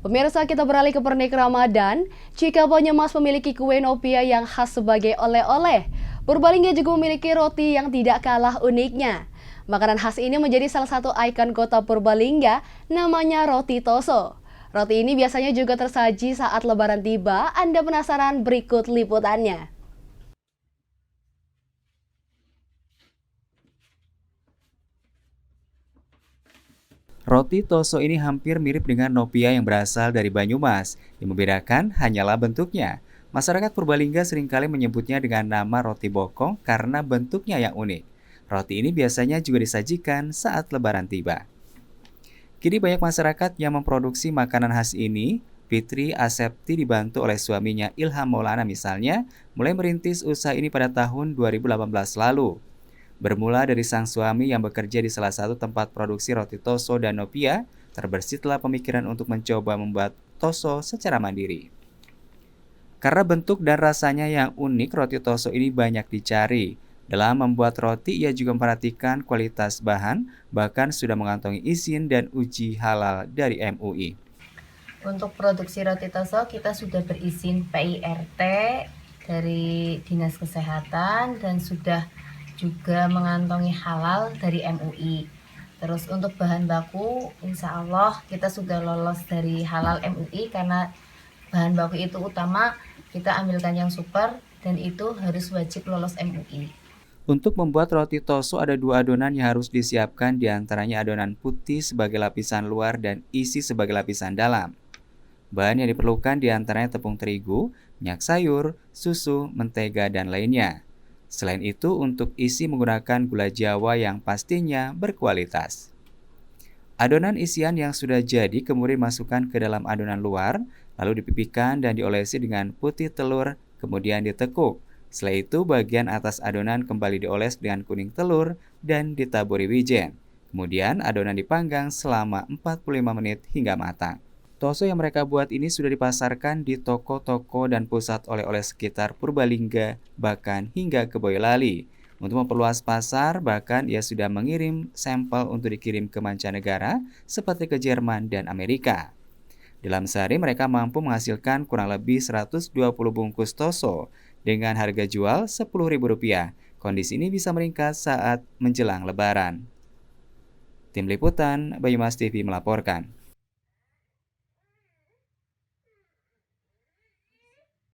Pemirsa, kita beralih ke pernik Ramadan. Jika Banyumas memiliki kue nopia yang khas sebagai oleh-oleh, Purbalingga juga memiliki roti yang tidak kalah uniknya. Makanan khas ini menjadi salah satu ikon kota Purbalingga, namanya roti toso. Roti ini biasanya juga tersaji saat Lebaran tiba. Anda penasaran? Berikut liputannya. Roti toso ini hampir mirip dengan nopia yang berasal dari Banyumas. Yang membedakan hanyalah bentuknya. Masyarakat Purbalingga seringkali menyebutnya dengan nama roti bokong karena bentuknya yang unik. Roti ini biasanya juga disajikan saat Lebaran tiba. Kini banyak masyarakat yang memproduksi makanan khas ini. Fitri Asepti dibantu oleh suaminya Ilham Maulana misalnya, mulai merintis usaha ini pada tahun 2018 lalu. Bermula dari sang suami yang bekerja di salah satu tempat produksi roti toso dan nopia, terbersihlah pemikiran untuk mencoba membuat toso secara mandiri. Karena bentuk dan rasanya yang unik, roti toso ini banyak dicari. Dalam membuat roti, ia juga memperhatikan kualitas bahan, bahkan sudah mengantongi izin dan uji halal dari MUI. Untuk produksi roti toso kita sudah berizin PIRT dari Dinas Kesehatan dan sudah juga mengantongi halal dari MUI. Terus untuk bahan baku, insya Allah kita sudah lolos dari halal MUI karena bahan baku itu utama kita ambilkan yang super dan itu harus wajib lolos MUI. Untuk membuat roti toso ada dua adonan yang harus disiapkan, diantaranya adonan putih sebagai lapisan luar dan isi sebagai lapisan dalam. Bahan yang diperlukan diantaranya tepung terigu, minyak sayur, susu, mentega, dan lainnya. Selain itu, untuk isi menggunakan gula Jawa yang pastinya berkualitas. Adonan isian yang sudah jadi kemudian masukkan ke dalam adonan luar, lalu dipipihkan dan diolesi dengan putih telur, kemudian ditekuk. Setelah itu, bagian atas adonan kembali dioles dengan kuning telur dan ditaburi wijen. Kemudian adonan dipanggang selama 45 menit hingga matang. Toso yang mereka buat ini sudah dipasarkan di toko-toko dan pusat oleh-oleh sekitar Purbalingga, bahkan hingga ke Boyolali. Untuk memperluas pasar, bahkan ia sudah mengirim sampel untuk dikirim ke mancanegara seperti ke Jerman dan Amerika. Dalam sehari mereka mampu menghasilkan kurang lebih 120 bungkus toso dengan harga jual Rp10.000. Kondisi ini bisa meningkat saat menjelang Lebaran. Tim Liputan Banyumas TV melaporkan.